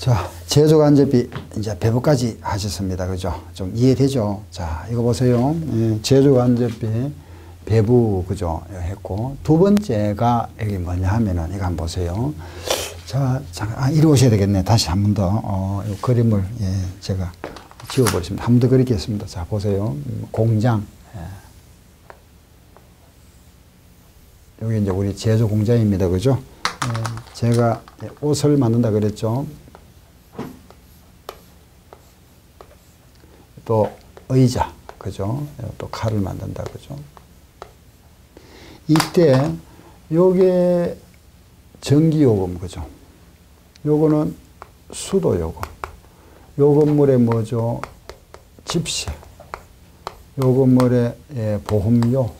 자, 제조간접비 이제 배부까지 하셨습니다. 그죠? 좀 이해되죠? 자, 이거 보세요. 제조간접비 배부, 그죠? 했고, 두 번째가 여기 뭐냐 하면은, 이거 한번 보세요. 자, 잠깐, 이리 오셔야 되겠네. 다시 한 번 더, 이 그림을, 제가 지워버렸습니다. 한 번 더 그리겠습니다. 자, 보세요. 공장. 여기 이제 우리 제조 공장입니다. 그죠? 제가 옷을 만든다 그랬죠. 또 의자, 그죠? 또 칼을 만든다, 그죠? 이때 요게 전기요금, 그죠? 요거는 수도요금. 요 건물에 뭐죠? 집세. 요 건물에 보험료.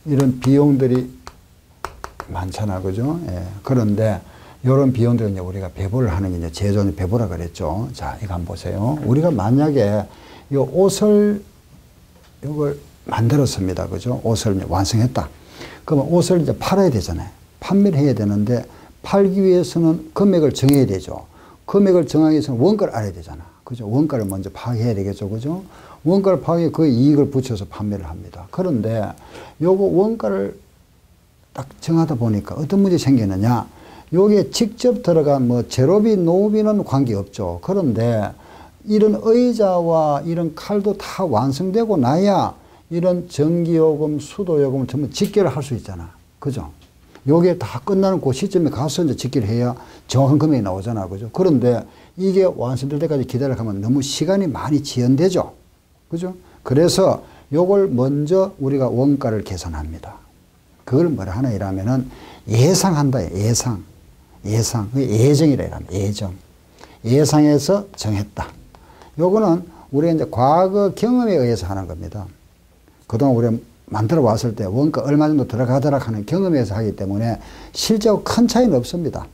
이런 비용들이 많잖아, 그죠? 그런데 이런 비용들은 이제 우리가 배부를 하는 게 이제 제조는 배부라 그랬죠. 자, 이거 한번 보세요. 우리가 만약에 이 옷을, 이걸 만들었습니다. 그죠? 옷을 이제 완성했다. 그러면 옷을 이제 팔아야 되잖아요. 판매를 해야 되는데, 팔기 위해서는 금액을 정해야 되죠. 금액을 정하기 위해서는 원가를 알아야 되잖아. 그죠? 원가를 먼저 파악해야 되겠죠. 그죠? 원가를 파악해 그 이익을 붙여서 판매를 합니다. 그런데 요거 원가를 딱 정하다 보니까 어떤 문제 생기느냐. 요게 직접 들어간 뭐 재료비, 노비는 관계없죠. 그런데 이런 의자와 이런 칼도 다 완성되고 나야 이런 전기요금, 수도요금을 전부 직계를 할 수 있잖아. 그죠? 요게 다 끝나는 그 시점에 가서 이제 직계를 해야 정확한 금액이 나오잖아. 그죠? 그런데 이게 완성될 때까지 기다려가면 너무 시간이 많이 지연되죠. 그죠? 그래서 요걸 먼저 우리가 원가를 계산합니다. 그걸 뭐라 하나 이라면은 예상한다. 예상. 예정이라 합니다. 예정. 예상해서 정했다. 요거는 우리가 이제 과거 경험에 의해서 하는 겁니다. 그동안 우리가 만들어 왔을 때 원가 얼마 정도 들어가더라 하는 경험에서 하기 때문에 실제하고 큰 차이는 없습니다.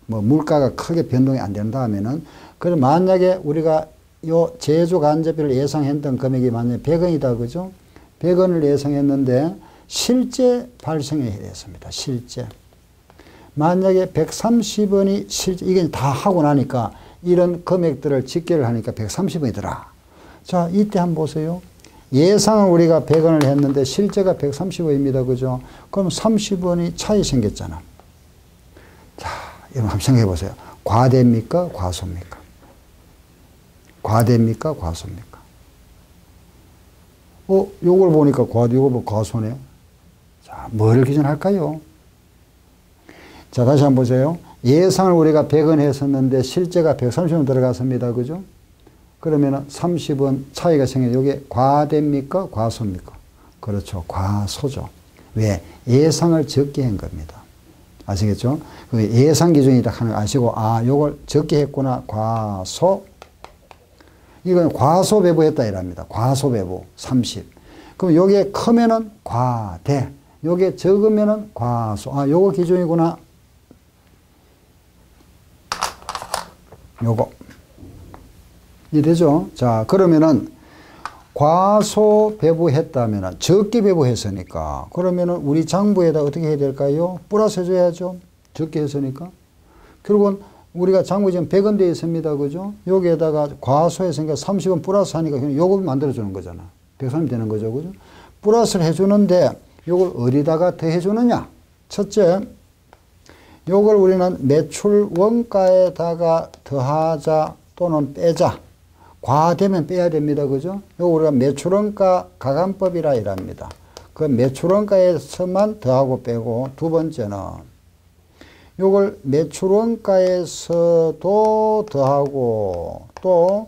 뭐 물가가 크게 변동이 안 된다 하면은, 그럼 만약에 우리가 요 제조 간접비를 예상했던 금액이 만약에 100원이다. 그죠? 100원을 예상했는데 실제 발생이 됐습니다. 실제. 만약에 130원이 실제, 이게 다 하고 나니까 이런 금액들을 집계를 하니까 130원이더라. 자, 이때 한번 보세요. 예상은 우리가 100원을 했는데 실제가 130원입니다. 그죠? 그럼 30원이 차이 생겼잖아. 자, 여러분 한번 생각해 보세요. 과대입니까? 과소입니까? 과대입니까? 과소입니까? 요걸 보니까 과대, 요걸 보고 과소네. 자, 뭐를 기준할까요? 자, 다시 한번 보세요. 예상을 우리가 100원 했었는데 실제가 130원 들어갔습니다. 그죠? 그러면은 30원 차이가 생겨요. 이게 과대입니까? 과소입니까? 그렇죠. 과소죠. 왜? 예상을 적게 한 겁니다. 아시겠죠? 그 예상 기준이다 하는 거 아시고, 아, 요걸 적게 했구나. 과소. 이건 과소 배부했다 이랍니다. 과소 배부 30. 그럼 요게 크면은 과대. 요게 적으면은 과소. 아, 요거 기준이구나. 요거. 이해되죠? 자, 그러면은 과소 배부했다면은 적게 배부했으니까, 그러면은 우리 장부에다 어떻게 해야 될까요? 플러스 해줘야죠. 적게 했으니까. 결국은 우리가 장부 지금 100원 되어 있습니다. 그죠? 여기에다가 과소했으니까 30원 플러스 하니까 요걸 만들어주는 거잖아. 130 되는 거죠. 그죠? 플러스를 해주는데 요걸 어디다가 더해주느냐? 첫째, 요걸 우리는 매출 원가에다가 더하자 또는 빼자. 과되면 빼야 됩니다. 그죠? 요거 우리가 매출원가 가감법이라 이랍니다. 그 매출원가에서만 더하고 빼고, 두 번째는 요걸 매출원가에서도 더하고, 또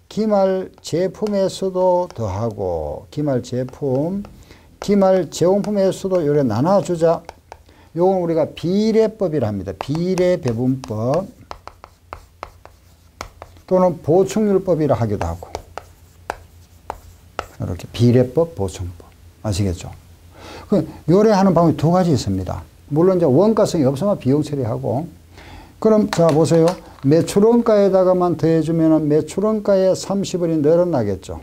기말 제품에서도 더하고, 기말 제품, 기말 제공품에서도 요래 나눠주자. 요건 우리가 비례법이라 합니다. 비례배분법 또는 보충률법이라 하기도 하고, 이렇게 비례법, 보충법. 아시겠죠? 요래하는 방법이 두 가지 있습니다. 물론 이제 원가성이 없으면 비용 처리하고. 그럼 자 보세요. 매출원가에다가만 더해주면 매출원가에 30원이 늘어나겠죠.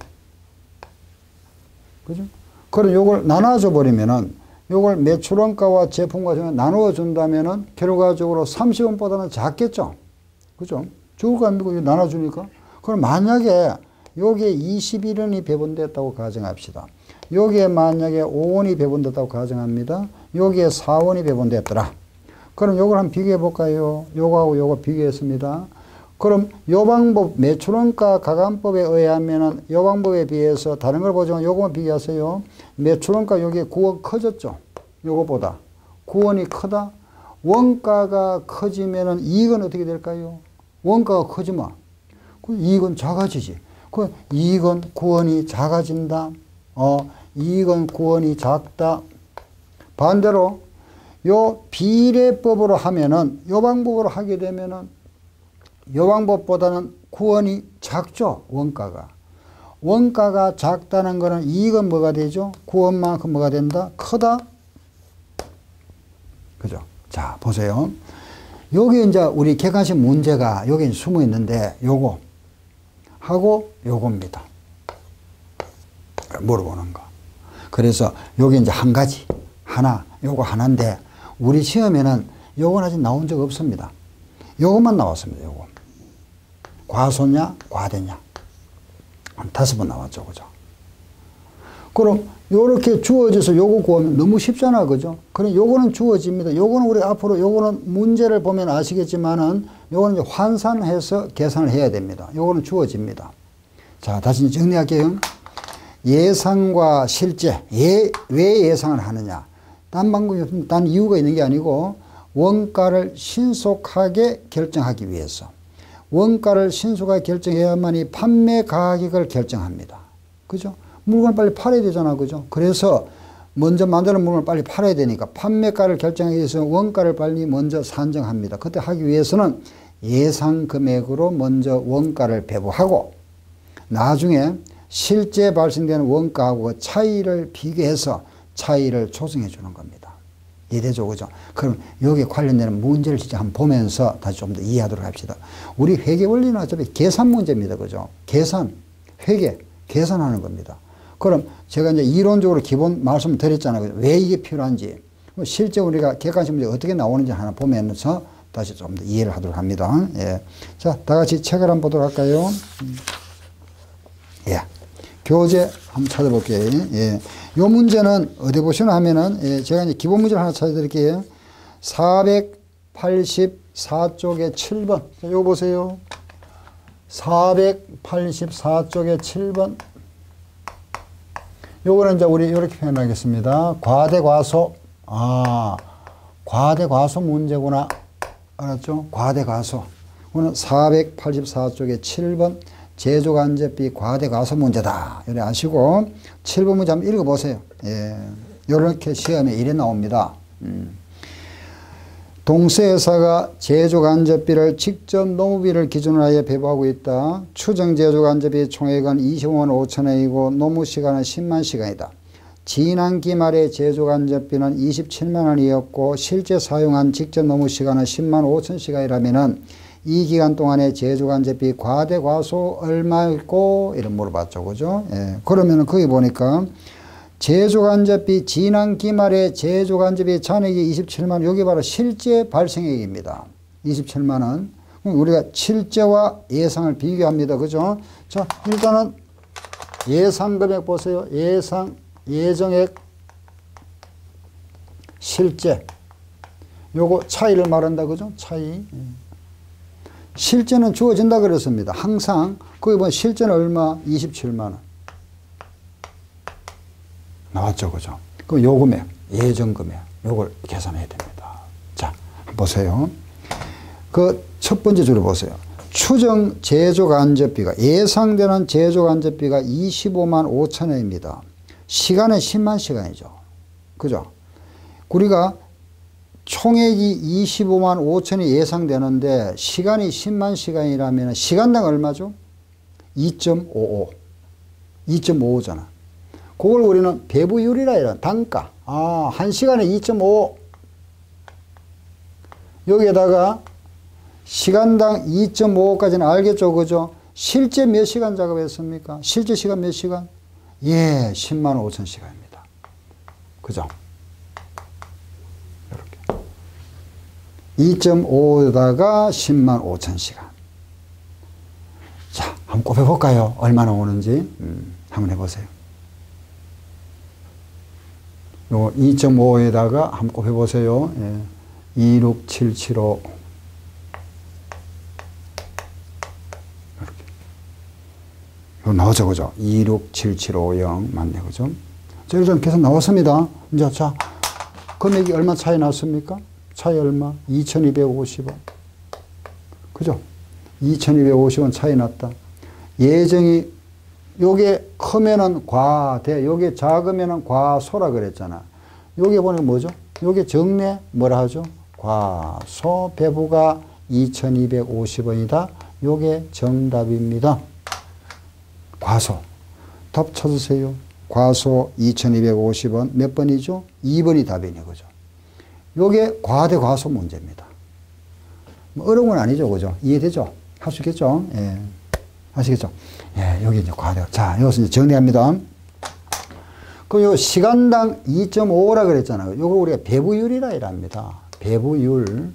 그죠? 그럼 요걸 나눠줘 버리면은, 요걸 매출원가와 제품과 나누어 준다면은 결과적으로 30원보다는 작겠죠. 그죠? 죽을 거 아닙니까? 나눠주니까. 그럼 만약에 여기에 21원이 배분됐다고 가정합시다. 여기에 만약에 5원이 배분됐다고 가정합니다. 여기에 4원이 배분됐더라. 그럼 요걸 한번 비교해 볼까요? 요거하고 요거 비교했습니다. 그럼 요 방법, 매출원가 가감법에 의하면은 요 방법에 비해서 다른 걸 보지만 요거만 비교하세요. 매출원가 여기에 9원 커졌죠? 요거보다. 9원이 크다? 원가가 커지면은 이익은 어떻게 될까요? 원가가 커지면 이익은 작아지지. 그 이익은 9원이 작아진다. 이익은 9원이 작다. 반대로 요 비례법으로 하면은 요 방법으로 하게 되면은 요 방법보다는 9원이 작죠. 원가가. 원가가 작다는 거는 이익은 뭐가 되죠? 9원만큼 뭐가 된다? 크다? 그죠? 자, 보세요. 여기 이제 우리 객관식 문제가 여기 숨어 있는데 요거 하고 요겁니다. 물어보는 거. 그래서 여기 이제 한 가지, 하나, 요거 하나인데 우리 시험에는 요건 아직 나온 적 없습니다. 요것만 나왔습니다. 요거. 과소냐, 과대냐. 한 5번 나왔죠. 그죠? 그럼 요렇게 주어져서 요거 구하면 너무 쉽잖아. 그죠? 그럼 요거는 주어집니다. 요거는 우리 앞으로 요거는 문제를 보면 아시겠지만은 요거는 이제 환산해서 계산을 해야 됩니다. 요거는 주어집니다. 자, 다시 정리할게요. 예상과 실제. 왜 예상을 하느냐? 딴 방법이 없습니다. 딴 이유가 있는 게 아니고 원가를 신속하게 결정하기 위해서. 원가를 신속하게 결정해야만이 판매 가격을 결정합니다. 그죠? 물건을 빨리 팔아야 되잖아. 그죠? 그래서 먼저 만드는 물건을 빨리 팔아야 되니까 판매가를 결정하기 위해서 원가를 빨리 먼저 산정합니다. 그때 하기 위해서는 예상 금액으로 먼저 원가를 배부하고 나중에 실제 발생되는 원가하고 차이를 비교해서 차이를 조정해 주는 겁니다. 이해되죠? 그죠? 그럼 여기에 관련되는 문제를 진짜 한번 보면서 다시 좀 더 이해하도록 합시다. 우리 회계 원리는 어차피 계산 문제입니다. 그죠? 계산, 회계, 계산하는 겁니다. 그럼 제가 이제 이론적으로 기본 말씀을 드렸잖아요. 왜 이게 필요한지. 실제 우리가 객관식 문제 어떻게 나오는지 하나 보면서 다시 좀 더 이해를 하도록 합니다. 예. 자, 다 같이 책을 한번 보도록 할까요? 예. 교재 한번 찾아볼게요. 예. 요 문제는 어디 보시나 하면은, 예, 제가 이제 기본 문제를 하나 찾아드릴게요. 484쪽에 7번. 자, 요거 보세요. 484쪽에 7번. 요거는 이제 우리 이렇게 표현하겠습니다. 과대과소. 과대과소 문제구나. 알았죠? 과대과소. 오늘 484쪽에 7번. 제조간접비 과대과소 문제다. 이래 아시고 7번 문제 한번 읽어보세요. 예, 이렇게 시험에 이래 나옵니다. 동세회사가 제조간접비를 직접 노무비를 기준으로 하여 배부하고 있다. 추정 제조간접비 총액은 25만 5천원이고 노무시간은 10만 시간이다. 지난 기말에 제조간접비는 27만 원이었고 실제 사용한 직접 노무시간은 10만 5천 시간이라면은 이 기간 동안에 제조간접비 과대과소 얼마였고 이런 물어봤죠. 그죠? 예. 그러면은 거기 보니까 제조간접비 지난 기말에 제조간접비 잔액이 27만 원. 여기 바로 실제 발생액입니다. 27만 원. 우리가 실제와 예상을 비교합니다. 그죠? 자, 일단은 예상 금액 보세요. 예정액, 실제. 요거 차이를 말한다. 그죠? 차이. 실제는 주어진다 그랬습니다. 항상 거기 보면 실제는 얼마? 27만 원. 나왔죠. 그죠? 그럼 요 금액, 예정 금액, 요걸 계산해야 됩니다. 자, 보세요. 그 첫 번째 줄을 보세요. 추정 제조간접비가, 예상되는 제조간접비가 25만 5천 원입니다. 시간은 10만 시간이죠. 그죠? 우리가 총액이 25만 5천이 예상되는데 시간이 10만 시간이라면 시간당 얼마죠? 2.55. 2.55잖아. 그걸 우리는 배부율이라 이런 단가. 한 시간에 2.5. 여기에다가 시간당 2.55까지는 알겠죠? 그죠? 실제 몇 시간 작업했습니까? 실제 시간 몇 시간? 예, 10만 5천 시간입니다. 그죠? 2.5에다가 10만 5천 시간. 한번 곱해볼까요? 얼마나 오는지. 한번 해보세요. 요 2.5에다가 한번 곱해보세요. 예. 26775. 이렇게. 요 나오죠, 그죠? 26750 맞네, 그죠? 자, 일단 계속 나왔습니다. 이제 자, 금액이 얼마 차이 났습니까? 차이 얼마? 2250원. 그죠? 2250원 차이 났다. 예정이, 요게 크면은 과대, 요게 작으면은 과소라 그랬잖아. 요게 보니까 뭐죠? 요게 정례, 뭐라 하죠? 과소, 배부가 2250원이다. 요게 정답입니다. 과소. 답 찾으세요. 과소 2250원. 몇 번이죠? 2번이 답이네, 그죠? 요게 과대 과소 문제입니다. 뭐 어려운 건 아니죠, 그죠? 이해되죠? 할 수 있겠죠? 예. 아시겠죠? 예, 여기 이제 과대. 자, 이것은 이제 정리합니다. 그럼 요 시간당 2.5라 그랬잖아요. 요거 우리가 배부율이라 이랍니다. 배부율.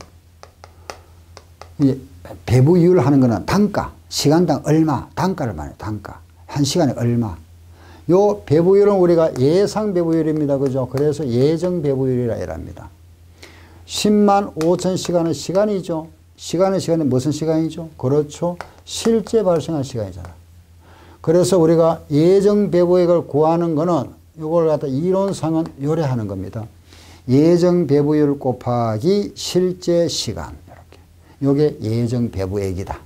배부율 하는 거는 단가. 시간당 얼마. 단가를 말해요. 단가. 한 시간에 얼마. 요 배부율은 우리가 예상 배부율입니다. 그죠? 그래서 예정 배부율이라 이랍니다. 10만 5천 시간은 시간이죠. 시간은 무슨 시간이죠? 그렇죠. 실제 발생한 시간이잖아. 그래서 우리가 예정 배부액을 구하는 거는 이걸 갖다 이론상은 요래하는 겁니다. 예정 배부율 곱하기 실제 시간. 이렇게. 요게 예정 배부액이다.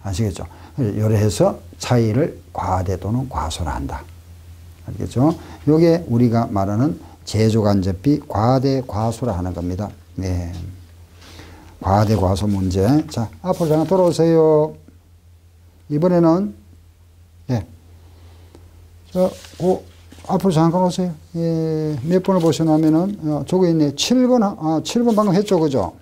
아시겠죠? 요래해서 차이를 과대 또는 과소로 한다. 알겠죠? 요게 우리가 말하는 제조간접비 과대 과소라 하는 겁니다. 네. 과대 과소 문제. 자, 앞으로 잠깐 돌아오세요. 이번에는, 예. 자, 앞으로 잠깐 오세요. 예. 몇 번을 보시냐면은, 저거 있네. 7번, 7번 방금 했죠. 그죠?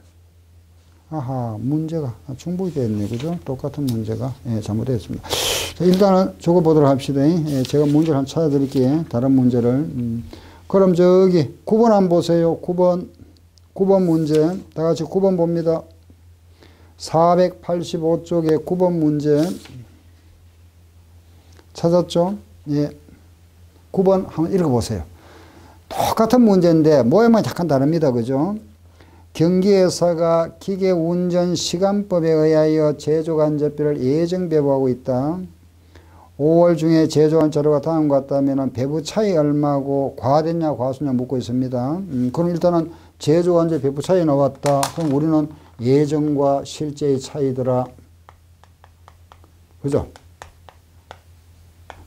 아하, 문제가 충분히 됐네. 그죠? 똑같은 문제가, 예, 잘못됐습니다. 자, 일단은 저거 보도록 합시다. 예, 제가 문제를 한번 찾아드릴게요. 다른 문제를. 그럼 저기 9번 한번 보세요. 9번 문제. 다 같이 9번 봅니다. 485쪽에 9번 문제. 찾았죠? 예. 9번 한번 읽어보세요. 똑같은 문제인데 모양만 약간 다릅니다. 그죠? 경기회사가 기계운전시간법에 의하여 제조간접비를 예정배부하고 있다. 5월 중에 제조한 자료가 다음과 같다면 배부 차이 얼마고 과됐냐 과소냐 묻고 있습니다. 그럼 일단은 제조간접 배부 차이 나왔다. 그럼 우리는 예정과 실제의 차이더라. 그죠?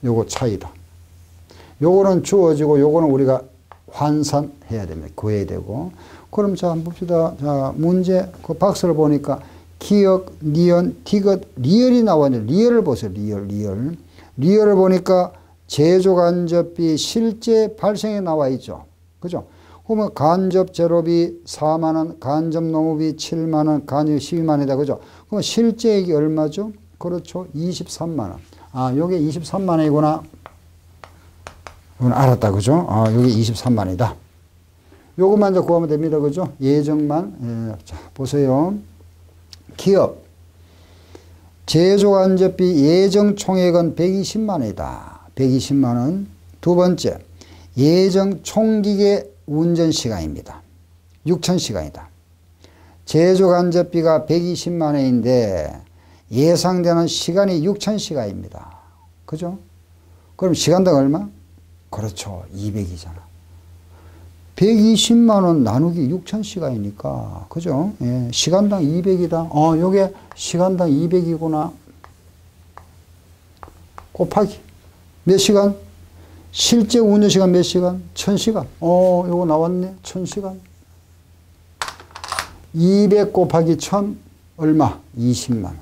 요거 차이다. 요거는 주어지고 요거는 우리가 환산해야 됩니다. 구해야 되고. 그럼 자, 한번 봅시다. 자, 문제, 그 박스를 보니까 기역, 니은, 디귿, 리얼이 나왔네요. 리얼을 보세요. 리얼. 리얼을 보니까 제조간접비 실제 발생에 나와 있죠. 그죠? 그러면 간접 제로비 4만원, 간접 노무비 7만원, 간접 12만원이다. 그죠? 그럼 실제액이 얼마죠? 그렇죠. 23만원. 아, 요게 23만원이구나. 이건 알았다. 그죠? 아, 요게 23만원이다. 요것만 이제 구하면 됩니다. 그죠? 예정만. 예, 자, 보세요. 기업. 제조간접비 예정 총액은 120만원이다. 120만원. 두 번째. 예정 총기계 운전시간입니다. 6,000시간이다. 제조간접비가 120만원인데 예상되는 시간이 6,000시간입니다. 그죠? 그럼 시간당 얼마? 그렇죠. 200이잖아. 120만원 나누기 6,000시간이니까. 그죠? 예, 시간당 200이다. 요게 시간당 200이구나. 곱하기. 몇 시간? 실제 운전시간 몇 시간? 1,000시간. 요거 나왔네. 1,000시간. 200 곱하기 1,000 얼마? 20만원.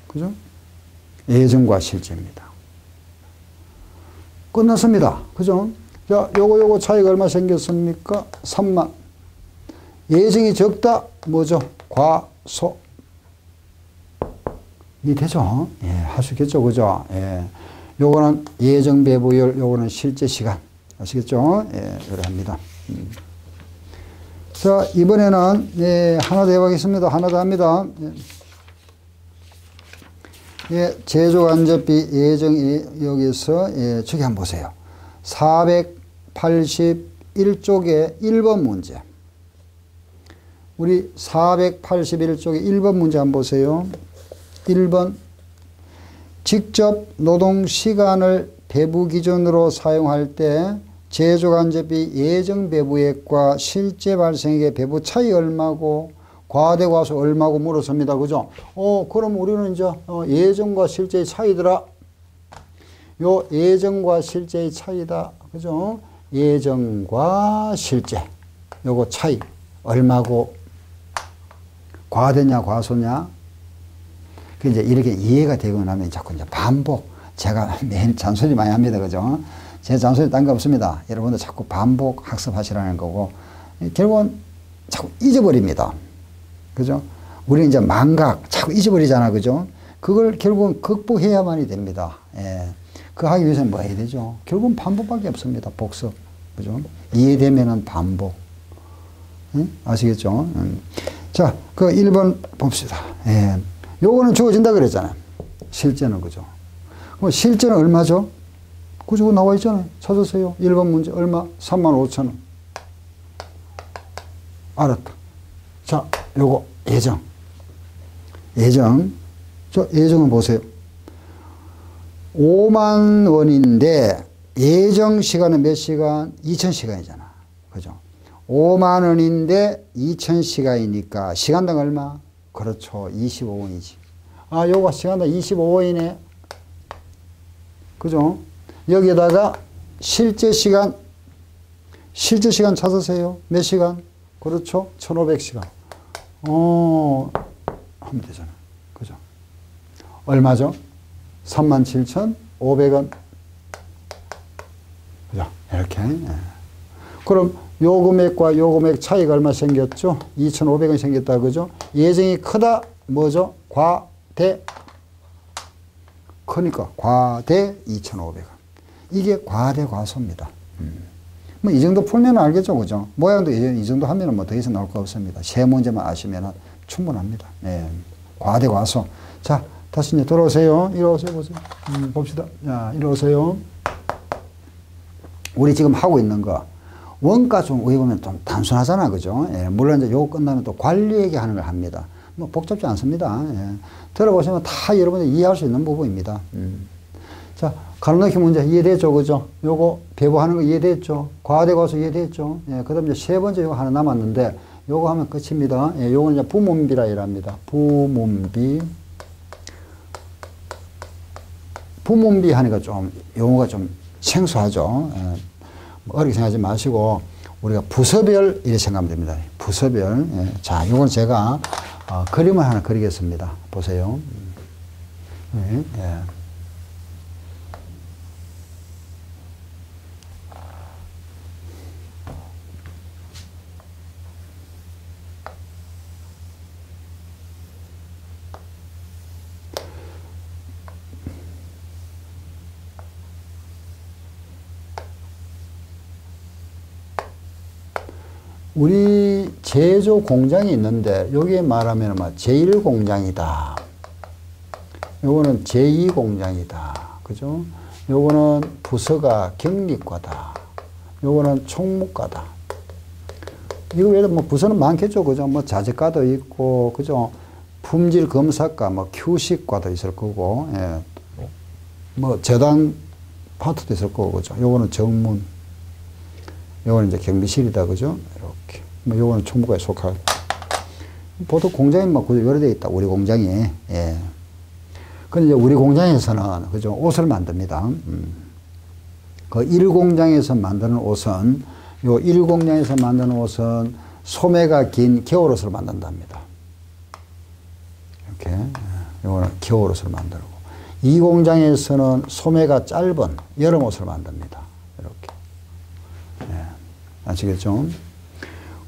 그죠? 예정과 실제입니다. 끝났습니다. 그죠? 자, 요거 차이가 얼마 생겼습니까? 3만. 예정이 적다. 뭐죠? 과소. 이해되죠? 예, 할 수 있겠죠? 그죠? 예. 요거는 예정 배부율, 요거는 실제 시간. 아시겠죠? 예, 그래 합니다. 자, 이번에는, 예, 하나 더 해보겠습니다. 하나 더 합니다. 예. 예, 제조간접비 예정이 여기서 예, 저기 한번 보세요. 481쪽에 1번 문제. 우리 481쪽에 1번 문제 한번 보세요. 1번. 직접 노동시간을 배부 기준으로 사용할 때 제조간접비 예정 배부액과 실제 발생액의 배부 차이 얼마고 과대 과소 얼마고 물었습니다. 그죠? 그럼 우리는 이제 예정과 실제의 차이더라. 요 예정과 실제의 차이다. 그죠? 예정과 실제. 요거 차이 얼마고 과대냐 과소냐. 그 이제 이렇게 이해가 되고 나면 자꾸 이제 반복. 제가 매일 잔소리 많이 합니다. 그죠? 제 잔소리 딴 거 없습니다. 여러분들 자꾸 반복 학습하시라는 거고 결국은 자꾸 잊어버립니다. 그죠? 우리는 이제 망각, 자꾸 잊어버리잖아. 그죠? 그걸 결국은 극복해야만이 됩니다. 예. 그 하기 위해서는 뭐 해야 되죠? 결국은 반복밖에 없습니다. 복습. 그죠? 이해되면은 반복. 응? 아시겠죠? 자, 그 1번 봅시다. 예. 요거는 주어진다 그랬잖아요. 실제는. 그죠? 그럼 실제는 얼마죠? 그죠? 나와 있잖아요. 찾으세요. 1번 문제. 얼마? 35,000원. 알았다. 자, 요거 예정. 예정. 저 예정은 보세요. 5만 원인데 예정 시간은 몇 시간? 2000시간이잖아. 그죠? 5만 원인데 2000시간이니까 시간당 얼마? 그렇죠. 25원이지. 아, 요거 시간당 25원이네. 그죠? 여기에다가 실제 시간 찾으세요. 몇 시간? 그렇죠. 1500시간. 하면 되잖아. 그죠? 얼마죠? 37,500원. 그죠? 이렇게. 예. 그럼 요 금액과 요 금액 차이가 얼마 생겼죠? 2,500원 생겼다. 그죠? 예정이 크다. 뭐죠? 과대. 크니까 과대 2,500원. 이게 과대 과소입니다. 뭐 이 정도 풀면 알겠죠. 그죠? 모양도 이 정도 하면 뭐 더 이상 나올 거 없습니다. 세 문제만 아시면 충분합니다. 예. 과대 과소. 자, 다시 이제 돌아오세요. 이리 오세요. 보세요. 봅시다. 자, 이리 오세요. 우리 지금 하고 있는 거. 원가 좀 우리 보면 좀 단순하잖아. 그죠? 예. 물론 이제 요거 끝나면 또 관리 얘기하는 걸 합니다. 뭐 복잡지 않습니다. 예. 들어보시면 다 여러분들 이해할 수 있는 부분입니다. 자, 가로넣기 문제 이해됐죠? 그죠? 요거 배부하는 거 이해됐죠? 과대 과소 이해됐죠? 예, 그 다음에 이제 세 번째 요거 하나 남았는데 요거 하면 끝입니다. 예, 요건 이제 부문비라 이랍니다. 부문비. 부문비 하니까 좀 용어가 좀 생소하죠? 예, 뭐 어렵게 생각하지 마시고 우리가 부서별 이렇게 생각하면 됩니다. 부서별. 예, 자, 요건 제가 그림을 하나 그리겠습니다. 보세요. 예, 예. 우리 제조 공장이 있는데 여기에 말하면 제1공장이다. 요거는 제2공장이다. 그죠? 요거는 부서가 경리과다. 요거는 총무과다. 이거 외에도 뭐 부서는 많겠죠. 그죠? 뭐 자재과도 있고, 그죠? 품질 검사과, 뭐 QC과도 있을 거고, 예. 뭐 저당 파트도 있을 거고, 그죠? 요거는 정문. 요거는 이제 경비실이다. 그죠? 이렇게. 뭐 요거는 총무과에 속하고. 보통 공장이 뭐 여러 대 있다. 우리 공장이. 예. 근데 이제 우리 공장에서는, 그죠? 옷을 만듭니다. 그 1공장에서 만드는 옷은, 요 1공장에서 만드는 옷은 소매가 긴 겨울옷을 만든답니다. 이렇게. 요거는 겨울옷을 만들고. 2공장에서는 소매가 짧은 여름옷을 만듭니다. 이렇게. 예. 아시겠죠?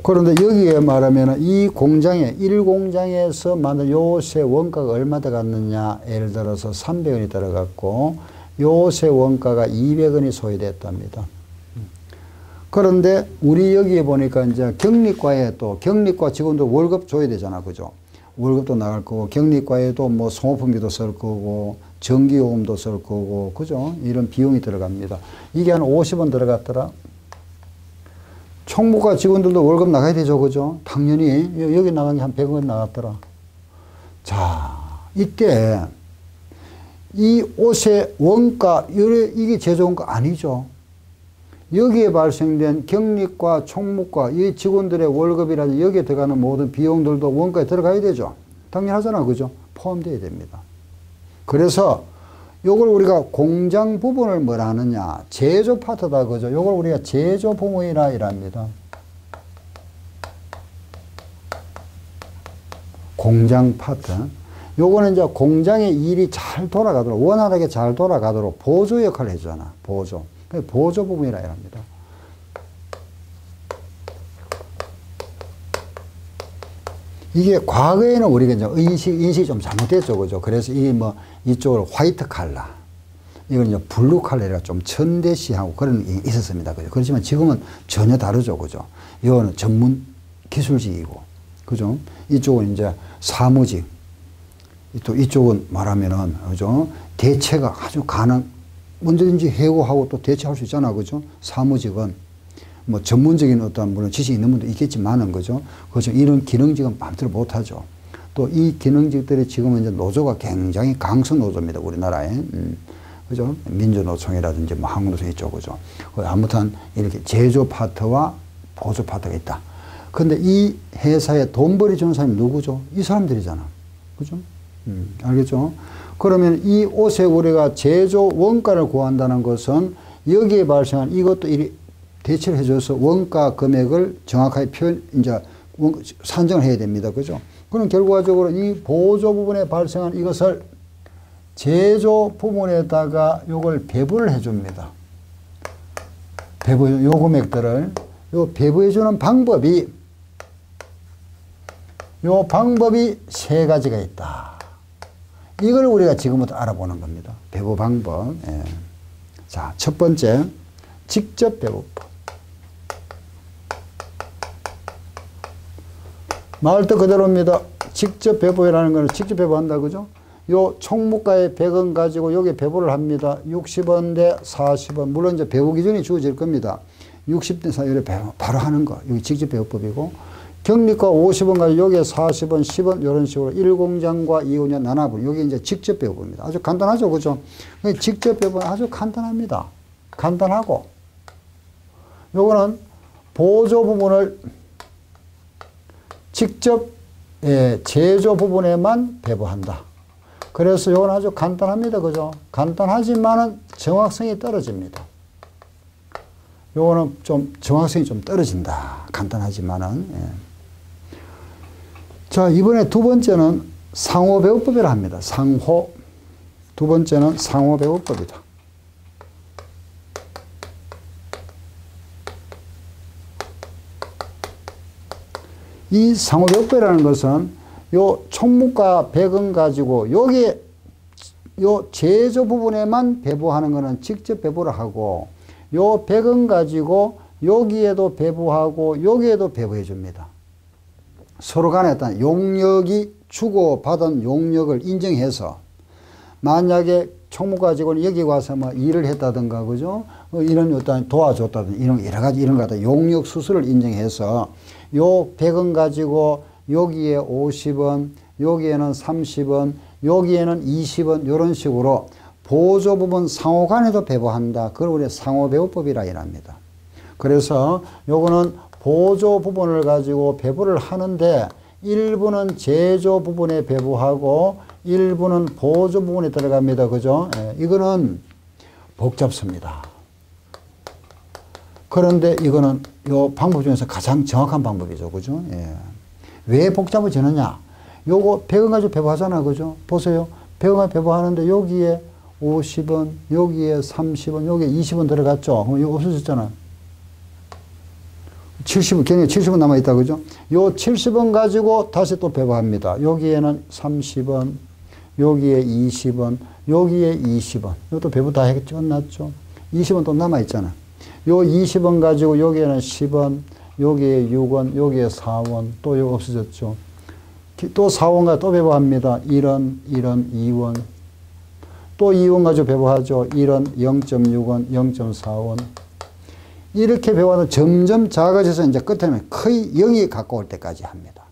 그런데 여기에 말하면 이 공장에 1공장에서 만든 요 옷의 원가가 얼마 들어갔느냐. 예를 들어서 300원이 들어갔고 요 옷의 원가가 200원이 소요됐답니다. 그런데 우리 여기에 보니까 이제 경리과에 또 경리과 직원들 월급 줘야 되잖아. 그죠? 월급도 나갈 거고, 격리과에도 뭐 소모품비도 쓸 거고, 전기요금도 쓸 거고, 그죠? 이런 비용이 들어갑니다. 이게 한 50원 들어갔더라. 총무과 직원들도 월급 나가야 되죠, 그죠? 당연히 여기 나간 게 한 100원 나갔더라. 자, 이때 이 옷의 원가, 이게 제조원가 아니죠. 여기에 발생된 격리과, 총무과, 이 직원들의 월급이라든지 여기에 들어가는 모든 비용들도 원가에 들어가야 되죠. 당연하잖아, 그죠? 포함되어야 됩니다. 그래서 요걸 우리가 공장 부분을 뭐라 하느냐, 제조 파트다, 그죠? 요걸 우리가 제조 부문이라 이랍니다. 공장 파트. 요거는 이제 공장의 일이 잘 돌아가도록, 원활하게 잘 돌아가도록 보조 역할을 해주잖아, 보조. 보조 부분이라 합니다. 이게 과거에는 우리가 이제 인식이 좀 잘못됐죠, 그죠? 그래서 이 뭐 이쪽을 화이트 칼라, 이건 이제 블루 칼라가 좀 천대시하고 그런 게 있었습니다, 그죠? 그렇지만 지금은 전혀 다르죠, 그죠? 이거는 전문 기술직이고, 그죠? 이쪽은 이제 사무직, 또 이쪽은 말하면은, 그죠? 대체가 아주 언제든지 해고하고 또 대체할 수 있잖아, 그죠? 사무직은 뭐 전문적인 어떤 물론 지식이 있는 분도 있겠지만은, 그죠? 그죠? 이런 기능직은 마음대로 못하죠. 또 이 기능직들이 지금은 이제 노조가 굉장히 강성 노조입니다, 우리나라에. 그죠? 민주노총이라든지 뭐 한국노총 있죠, 그죠? 아무튼 이렇게 제조 파트와 보조 파트가 있다. 근데 이 회사에 돈벌이 주는 사람이 누구죠? 이 사람들이잖아. 그죠? 알겠죠? 그러면 이 옷에 우리가 제조 원가를 구한다는 것은 여기에 발생한 이것도 대체를 해줘서 원가 금액을 정확하게 이제 산정을 해야 됩니다. 그죠? 그럼 결과적으로 이 보조 부분에 발생한 이것을 제조 부분에다가 요걸 배부를 해줍니다. 요 금액들을, 요 배부해주는 방법이 세 가지가 있다. 이걸 우리가 지금부터 알아보는 겁니다. 배부 방법. 예. 자, 첫 번째, 직접 배부법. 말 뜻 그대로입니다. 직접 배부라는 것은 직접 배부한다, 그죠? 요 총무가에 100원 가지고 여기에 배부를 합니다. 60원 대 40원. 물론 이제 배부 기준이 주어질 겁니다. 60대 40원 배부 바로 하는 거. 여기 직접 배부법이고. 격리가 50원 가지고 여기에 40원, 10원 이런 식으로 1공장과 2공장 나눠보면 여기 이제 직접 배부입니다. 아주 간단하죠, 그죠? 직접 배부는 아주 간단합니다. 간단하고 요거는 보조 부분을 직접 제조 부분에만 배부한다. 그래서 요건 아주 간단합니다, 그죠? 간단하지만은 정확성이 떨어집니다. 요거는 좀 정확성이 좀 떨어진다. 간단하지만은. 예. 자, 이번에 두 번째는 상호배우법이라 합니다. 두 번째는 상호배우법이다. 이 상호배우법이라는 것은 요 총무가 100원 가지고 여기에 요 제조 부분에만 배부하는 것은 직접 배부를 하고 요 100원 가지고 여기에도 배부하고 여기에도 배부해 줍니다. 서로 간에 어떤 용역이 주고받은 용역을 인정해서 만약에 총무과 직원이 여기 와서 뭐 일을 했다든가, 그죠? 이런 어떤 도와줬다든가, 이런 여러 가지 이런 거다. 용역 수수를 인정해서 요 100원 가지고 여기에 50원, 여기에는 30원, 여기에는 20원, 이런 식으로 보조 부분 상호 간에도 배부한다. 그걸 우리가 상호배부법이라 이랍니다. 그래서 요거는 보조 부분을 가지고 배부를 하는데 일부는 제조 부분에 배부하고 일부는 보조 부분에 들어갑니다. 그죠? 예, 이거는 복잡습니다. 그런데 이거는 요 방법 중에서 가장 정확한 방법이죠. 그죠? 예. 왜 복잡해지느냐? 요거 100원 가지고 배부하잖아. 그죠? 보세요. 100원 가지고 배부하는데 여기에 50원, 여기에 30원, 여기에 20원 들어갔죠? 그럼 이거 없어졌잖아. 70원, 걔네 70원 남아있다, 그죠? 요 70원 가지고 다시 또 배부합니다. 여기에는 30원, 여기에 20원, 여기에 20원. 이것도 배부 다 했죠? 끝났죠? 20원 또 남아있잖아. 요 20원 가지고 여기에는 10원, 여기에 6원, 여기에 4원, 또 이거 없어졌죠? 또 4원과 또 배부합니다. 1원, 1원, 2원. 또 2원 가지고 배부하죠. 1원, 0.6원, 0.4원. 이렇게 배워도 점점 작아져서 이제 끝에는 거의 0이 가까울 때까지 합니다.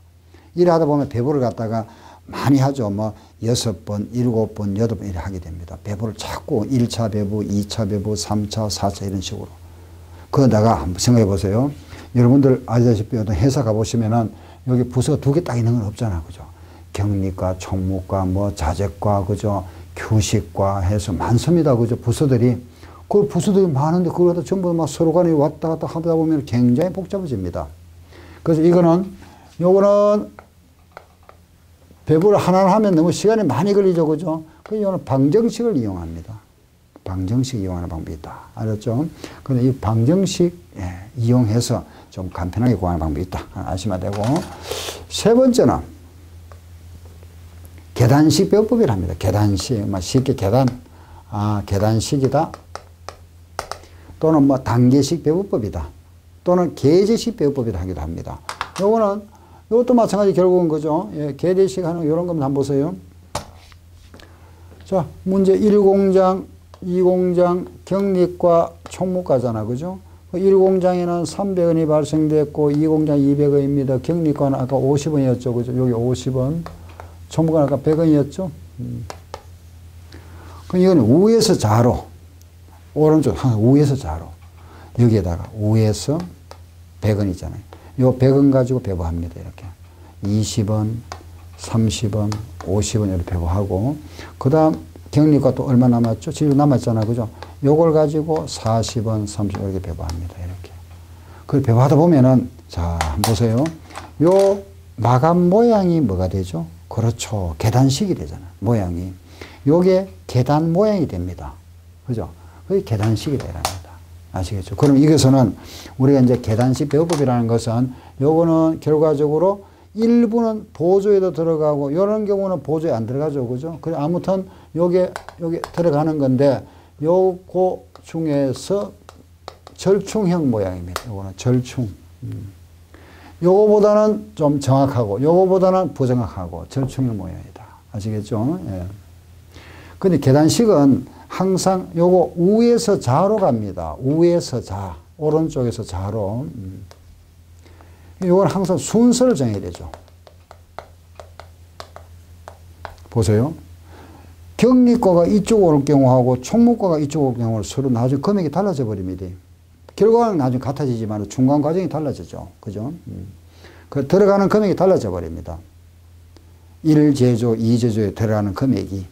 이래 하다 보면 배부를 갖다가 많이 하죠. 뭐 6번, 7번, 8번 이렇게 하게 됩니다. 배부를 자꾸 1차 배부, 2차 배부, 3차, 4차 이런 식으로. 그러다가 한번 생각해 보세요. 여러분들 아시다시피 어떤 회사 가보시면은 여기 부서가 2개 딱 있는 건 없잖아. 그죠? 경리과, 총무과, 뭐 자재과, 그죠? 교식과 해서 많습니다. 그죠? 부서들이. 그 부서들이 많은데 그걸 갖다 전부 막 서로 간에 왔다 갔다 하다 보면 굉장히 복잡해집니다. 그래서 요거는 배부를 하나 하면 너무 시간이 많이 걸리죠. 그죠? 그래서 이거는 방정식을 이용합니다. 방정식 이용하는 방법이 있다. 알았죠? 근데 이 방정식 이용해서 좀 간편하게 구하는 방법이 있다. 아시면 되고. 세 번째는 계단식 배우법이랍니다. 계단식. 쉽게 계단식이다. 또는 뭐 단계식 배우법이다. 또는 계제식 배우법이다 하기도 합니다. 요것도 마찬가지 결국은 그죠? 계제식 하는 이런 거 한번 보세요. 자, 문제 1공장, 2공장, 경리과, 총무과잖아. 그죠? 1공장에는 300원이 발생됐고, 2공장 200원입니다. 경리과는 아까 50원이었죠. 그죠? 여기 50원. 총무과는 아까 100원이었죠. 그럼 이건 우에서 좌로. 오른쪽, 우에서 좌로. 여기에다가 우에서 100원이잖아요. 요 100원 가지고 배부합니다. 이렇게. 20원, 30원, 50원 이렇게 배부하고. 그 다음 경리과 또 얼마 남았죠? 지금 남았잖아. 그죠? 요걸 가지고 40원, 30원 이렇게 배부합니다. 이렇게. 그걸 배부하다 보면은, 자, 한번 보세요. 요 마감 모양이 뭐가 되죠? 그렇죠. 계단식이 되잖아. 모양이. 요게 계단 모양이 됩니다. 그죠? 그게 계단식이 되랍니다. 아시겠죠? 그럼 이것은 우리가 이제 계단식 배우법이라는 것은 요거는 결과적으로 일부는 보조에도 들어가고 이런 경우는 보조에 안 들어가죠. 그죠? 그래 아무튼 요게 들어가는 건데 요거 중에서 절충형 모양입니다. 요거는 절충. 요거보다는 좀 정확하고 요거보다는 부정확하고 절충형 모양이다. 아시겠죠? 예. 근데 계단식은 항상 요거 우에서 좌로 갑니다. 우에서 좌. 오른쪽에서 좌로. 요건 항상 순서를 정해야 되죠. 보세요. 경리과가 이쪽으로 올 경우하고 총무과가 이쪽으로 올 경우는 서로 나중에 금액이 달라져 버립니다. 결과는 나중에 같아지지만 중간 과정이 달라지죠. 그죠? 그 들어가는 금액이 달라져 버립니다. 1제조, 2제조에 들어가는 금액이.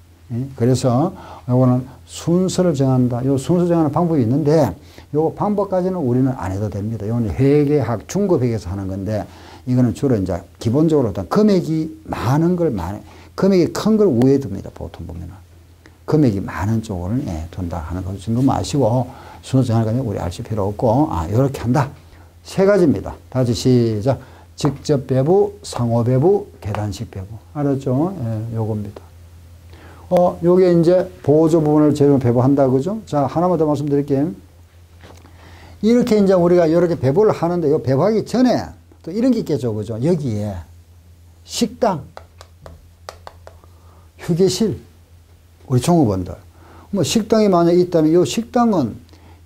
그래서 요거는 순서를 정한다. 요 순서 정하는 방법이 있는데 요 방법까지는 우리는 안 해도 됩니다. 이거는 회계학, 중급회계에서 하는 건데 이거는 주로 이제 기본적으로 어떤 금액이 많은 걸 금액이 큰 걸 우에 둡니다. 보통 보면은. 금액이 많은 쪽을 둔다 하는 거 좀 아시고 순서 정하는 건 우리 알 필요 없고 요렇게 한다. 세 가지입니다. 다시 시작. 직접 배부, 상호 배부, 계단식 배부. 알았죠? 요겁니다. 요게 이제 보조 부분을 재료 배부한다. 그죠? 자, 하나만 더 말씀드릴게요. 이렇게 이제 우리가 이렇게 배부를 하는데, 요 배부하기 전에 또 이런 게 있겠죠. 그죠? 여기에 식당, 휴게실, 우리 종업원들. 뭐 식당이 만약에 있다면 요 식당은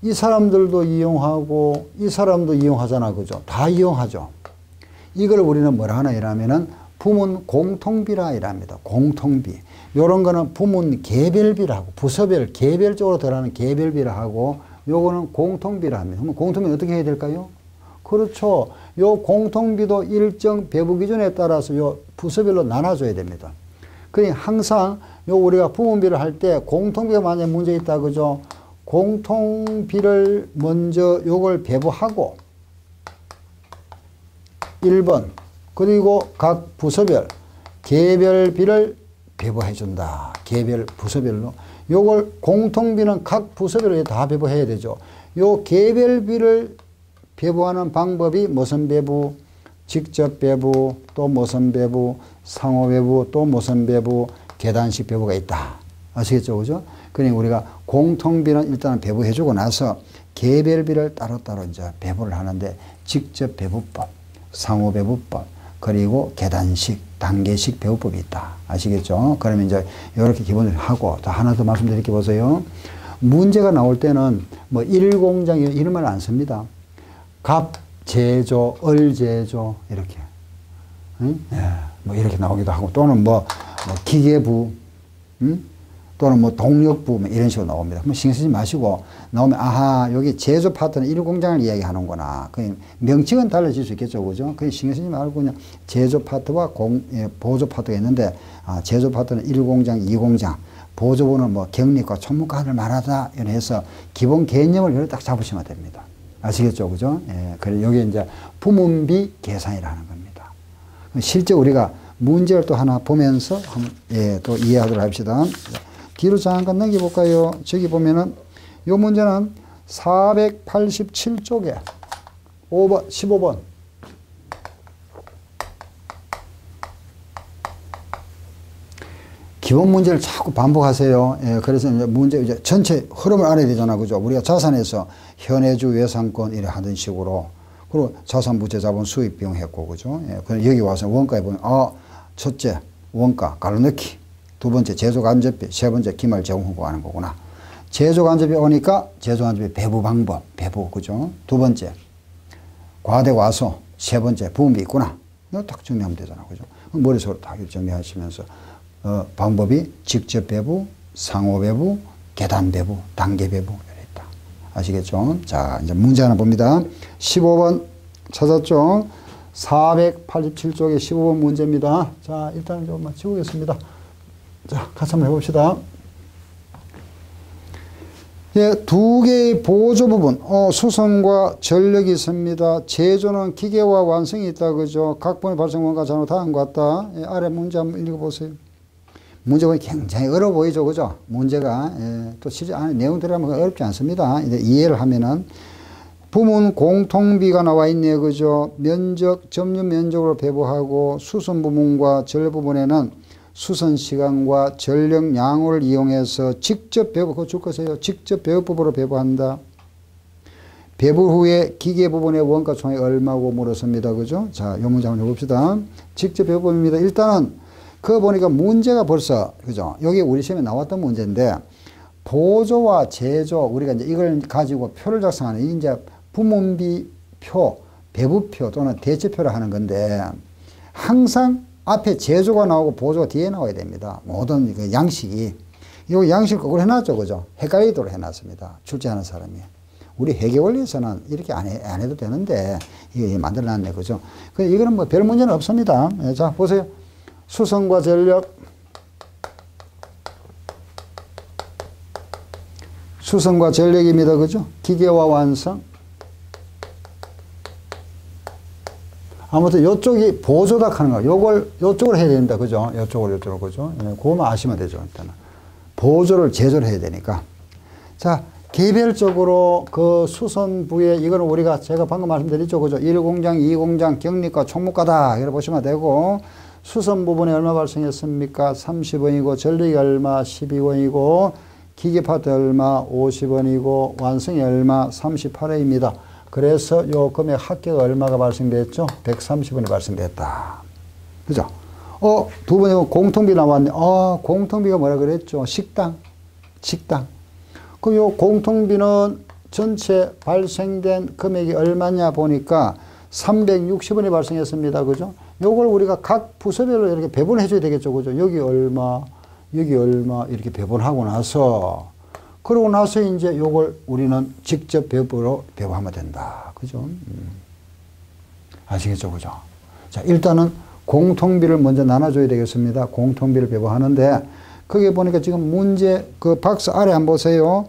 이 사람들도 이용하고 이 사람도 이용하잖아. 그죠? 다 이용하죠. 이걸 우리는 뭐라 하나 이라면은 부문 공통비라 이랍니다. 공통비. 요런 거는 부문 개별비라고, 부서별, 개별적으로 들어가는 개별비라 하고, 요거는 공통비라 합니다. 그러면 공통비는 어떻게 해야 될까요? 그렇죠. 요 공통비도 일정 배부 기준에 따라서 요 부서별로 나눠줘야 됩니다. 그러니 항상 요 우리가 부문비를 할 때 공통비가 만약에 문제 있다. 그죠? 공통비를 먼저 요걸 배부하고, 1번. 그리고 각 부서별, 개별비를 배부해 준다. 개별 부서별로. 요걸 공통비는 각 부서별로 다 배부해야 되죠. 요 개별비를 배부하는 방법이 무슨 배부, 직접 배부, 또 무슨 배부, 상호 배부, 또 무슨 배부, 계단식 배부가 있다. 아시겠죠? 그죠? 그러니 우리가 공통비는 일단 배부해 주고 나서 개별비를 따로따로 이제 배부를 하는데 직접 배부법, 상호 배부법, 그리고 계단식, 단계식 배우법이 있다. 아시겠죠? 그러면 이제 이렇게 기본적으로 하고, 또 하나 더 말씀드릴게 보세요. 문제가 나올 때는 뭐 일공장 이런 말 안 씁니다. 갑, 제조, 을제조 이렇게. 응? 예, 뭐 이렇게 나오기도 하고, 또는 뭐 기계부, 또는 뭐 동력부 뭐 이런 식으로 나옵니다. 그럼 신경 쓰지 마시고 나오면 아하 여기 제조 파트는 일공장을 이야기하는구나. 그 명칭은 달라질 수 있겠죠, 그죠? 그 신경 쓰지 말고 그냥 제조 파트와 보조 파트가 있는데 제조 파트는 일공장, 이공장, 보조부는 뭐 경리과 총무과를 말하다 이런 해서 기본 개념을 이렇게 딱 잡으시면 됩니다. 아시겠죠, 그죠? 예, 그래 여기 이제 부문비 계산이라는 겁니다. 실제 우리가 문제를 또 하나 보면서 또 이해하도록 합시다. 뒤로 잠깐 넘겨볼까요? 저기 보면은 이 문제는 487쪽에 5번, 15번. 기본 문제를 자꾸 반복하세요. 예, 그래서 이제 문제 이제 전체 흐름을 알아야 되잖아, 그죠? 우리가 자산에서 현해주, 외상권 이래 하던 식으로, 그리고 자산, 부채, 자본, 수입, 비용 했고, 그죠? 예, 그럼 여기 와서 원가에 보면 첫째 원가 갈라넣기. 두 번째 제조간접비, 세 번째 기말 제공 후보하는 거구나. 제조간접비 오니까 제조간접비 배부 방법, 배부, 그죠? 두 번째 과대 과소, 세 번째 부분비 있구나. 이거 딱 정리하면 되잖아, 그죠? 머릿속으로 딱 정리하시면서 방법이 직접 배부, 상호 배부, 계단 배부, 단계 배부 이렇게 있다. 아시겠죠? 자, 이제 문제 하나 봅니다. 15번 찾았죠? 487쪽에 15번 문제입니다. 자, 일단 조금만 지우겠습니다. 자, 같이 한번 해봅시다. 예, 두 개의 보조 부분, 수선과 전력이 있습니다. 제조는 기계와 완성이 있다, 그죠? 각본의 발생 원가 잘못 다한 것 같다. 예, 아래 문제 한번 읽어보세요. 문제가 굉장히 어려워 보이죠, 그죠? 문제가, 예, 또 실제 안에 내용 들어가면 어렵지 않습니다. 이제 이해를 하면은, 부문 공통비가 나와 있네요, 그죠? 면적, 점유 면적으로 배부하고, 수선 부분과 절 부분에는 수선 시간과 전력 양호를 이용해서 직접 배부, 그거 줄 거세요. 직접 배부법으로 배부한다. 배부 후에 기계 부분의 원가 총액 얼마고 물었습니다. 그죠? 자, 이 문제 한번 해봅시다. 직접 배부법입니다. 일단은, 그거 보니까 문제가 벌써, 그죠? 여기 우리 시험에 나왔던 문제인데, 보조와 제조, 우리가 이제 이걸 가지고 표를 작성하는, 이 이제 부문비 표, 배부표 또는 대체표를 하는 건데, 항상 앞에 제조가 나오고 보조가 뒤에 나와야 됩니다. 모든 그 양식이. 이 양식을 그걸 해놨죠, 그죠? 헷갈리도록 해놨습니다. 출제하는 사람이. 우리 회계원리에서는 이렇게 안 해도 되는데, 이거 만들어놨네, 그죠? 이거는 뭐 별 문제는 없습니다. 자, 보세요. 수선과 전력. 수선과 전력입니다, 그죠? 기계와 완성. 아무튼 요쪽이 보조다 하는 거. 요걸 요쪽으로 해야 됩니다. 그죠? 요쪽으로, 그죠? 예, 그거만 아시면 되죠, 일단은. 보조를 제조를 해야 되니까. 자, 개별적으로 그 수선부에, 이거는 우리가 제가 방금 말씀드렸죠, 그죠? 1공장, 2공장, 경리과, 총무과다. 이렇게 보시면 되고, 수선 부분에 얼마 발생했습니까? 30원이고, 전력이 얼마? 12원이고, 기계 파트 얼마? 50원이고, 완성이 얼마? 38원입니다. 그래서 요 금액 합계가 얼마가 발생됐죠? 130원이 발생됐다. 그죠? 두 번째 공통비 나왔네. 공통비가 뭐라 그랬죠? 식당. 그럼 요 공통비는 전체 발생된 금액이 얼마냐 보니까 360원이 발생했습니다. 그죠? 요걸 우리가 각 부서별로 이렇게 배분해 줘야 되겠죠. 그죠? 여기 얼마, 이렇게 배분하고 나서, 그러고 나서 이제 요걸 우리는 직접 배부로 배부하면 된다. 그죠? 아시겠죠? 그죠? 자, 일단은 공통비를 먼저 나눠줘야 되겠습니다. 공통비를 배부하는데, 거기에 보니까 지금 문제, 그 박스 아래 한번 보세요.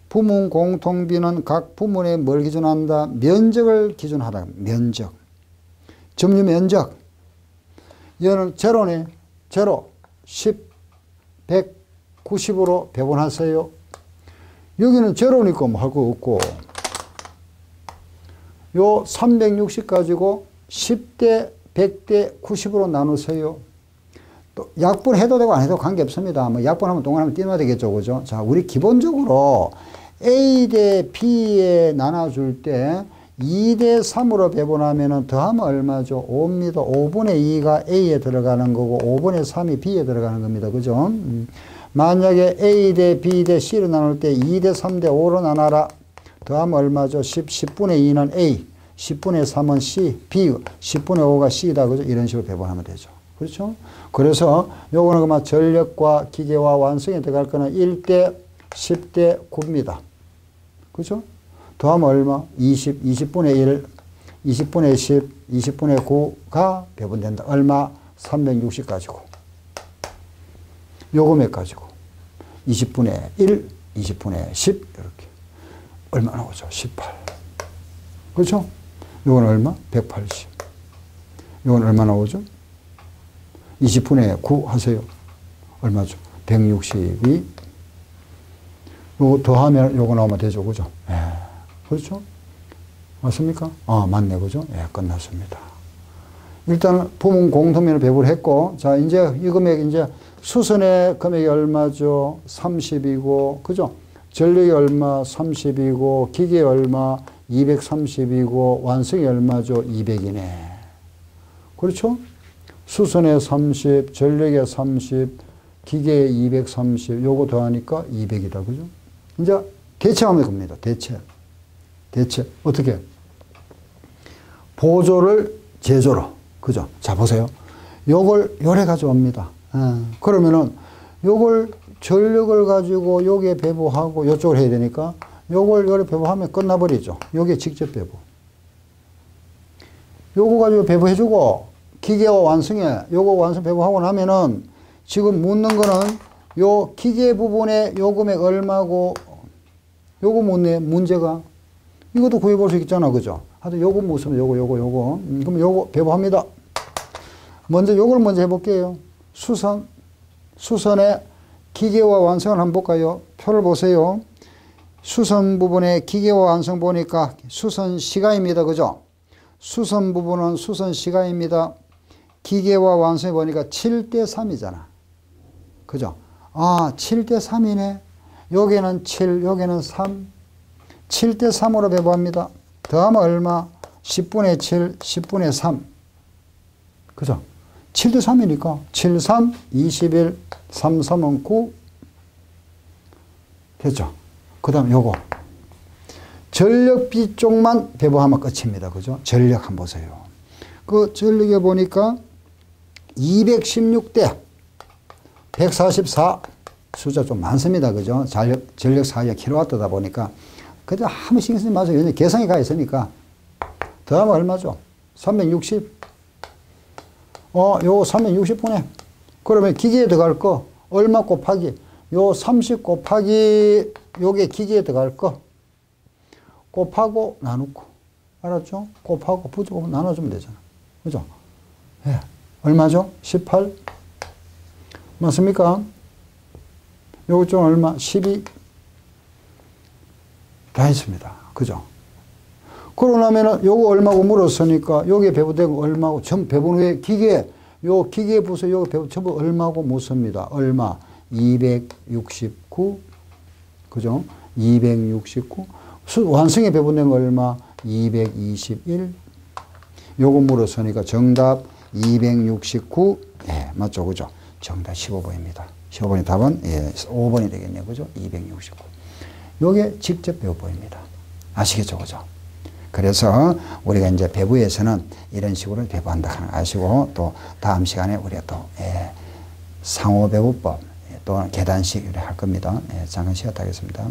부문 공통비는 각 부문에 뭘 기준한다? 면적을 기준하다. 면적. 점유 면적. 얘는 제로네. 제로. 10, 100, 90으로 배분하세요. 여기는 제로니까 뭐 할 거 없고, 요 360 가지고 10대, 100대, 90으로 나누세요. 또 약분해도 되고 안 해도 관계없습니다. 뭐 약분하면 동그라미 띄워야 되겠죠, 그죠? 자, 우리 기본적으로 A 대 B에 나눠줄 때 2대 3으로 배분하면 더하면 얼마죠? 5입니다. 5분의 2가 A에 들어가는 거고 5분의 3이 B에 들어가는 겁니다. 그죠? 만약에 A 대 B 대 C로 나눌 때 2대 3대 5로 나눠라. 더하면 얼마죠? 10분의 2는 A, 10분의 3은 C, B, 10분의 5가 C다. 그죠? 이런 식으로 배분하면 되죠. 그렇죠? 그래서 요거는 그만 전력과 기계와 완성에 들어갈 거는 1대 10대 9입니다. 그죠? 더하면 얼마? 20분의 1, 20분의 10, 20분의 9가 배분된다. 얼마? 360 가지고. 요거 몇 가지고? 20분의 1, 20분의 10 이렇게. 얼마 나오죠? 18. 그렇죠? 요건 얼마? 180. 요건 얼마 나오죠? 20분의 9 하세요. 얼마죠? 162. 요거 더하면 요거 나오면 되죠. 그죠? 예. 그렇죠? 맞습니까? 맞네. 그죠? 예, 끝났습니다. 일단 부문 공통면을 배분을 했고, 자, 이제 이 금액, 이제 수선의 금액이 얼마죠? 30이고, 그죠? 전력이 얼마? 30이고, 기계 얼마? 230이고, 완성이 얼마죠? 200이네. 그렇죠? 수선에 30, 전력에 30, 기계에 230, 요거 더하니까 200이다. 그죠? 이제 대체하면 겁니다. 대체. 어떻게? 보조를 제조로. 그죠? 자, 보세요. 요걸 요래 가져옵니다. 그러면은 요걸 전력을 가지고 요게 배부하고 요쪽을 해야 되니까 요걸 요래 배부하면 끝나버리죠. 요게 직접 배부. 요거 가지고 배부해주고 기계와 완성에 요거 완성 배부하고 나면은 지금 묻는 거는 요 기계 부분에 요 금액 얼마고 요거 묻네, 문제가. 이것도 구해볼 수 있잖아. 그죠? 하여튼 요거 묻으면 요거. 그럼 요거 배부합니다. 먼저 요걸 먼저 해볼게요. 수선의 기계와 완성을 한번 볼까요? 표를 보세요. 수선 부분에 기계와 완성 보니까 수선 시가입니다. 그죠? 수선 부분은 수선 시가입니다. 기계와 완성해 보니까 7대 3이잖아. 그죠? 7대 3이네. 여기는 7, 여기는 3. 7대 3으로 배부합니다. 더하면 얼마? 10분의 7, 10분의 3. 그죠? 7대 3이니까 7, 3, 21, 3, 3은 9. 됐죠? 그 다음 요거. 전력비 쪽만 배부하면 끝입니다. 그죠? 전력 한번 보세요. 그 전력에 보니까 216대 144. 숫자 좀 많습니다. 그죠? 전력 사용 킬로와트다 보니까. 그래도 아무 신경 쓰지 마세요. 왜냐면 계산이 가 있으니까. 더하면 얼마죠? 360. 요거 360분에. 그러면 기계에 들어갈 거, 얼마 곱하기? 요 30 곱하기, 요게 기계에 들어갈 거. 곱하고 나누고. 알았죠? 곱하고 붙이고 나눠주면 되잖아. 그죠? 예. 얼마죠? 18. 맞습니까? 요거 좀 얼마? 12. 다 했습니다. 그죠? 그러고 나면은 요거 얼마고 물었으니까 요게 배부되고 얼마고 전 배분 후에 요 기계 부서 요거 배부 전부 얼마고 묻습니다. 얼마? 269. 그죠? 269. 완성에 배분된 거 얼마? 221. 요거 물었으니까 정답 269. 예, 맞죠? 그죠? 정답 15번입니다. 15번의 답은 5번이 되겠네요. 그죠? 269. 요게 직접 배워 보입니다. 아시겠죠? 그죠? 그래서 우리가 이제 배부에서는 이런 식으로 배부한다 하는 거 아시고, 또 다음 시간에 우리가 또 상호배부법 또는 계단식 할 겁니다. 잠깐 쉬었다 하겠습니다.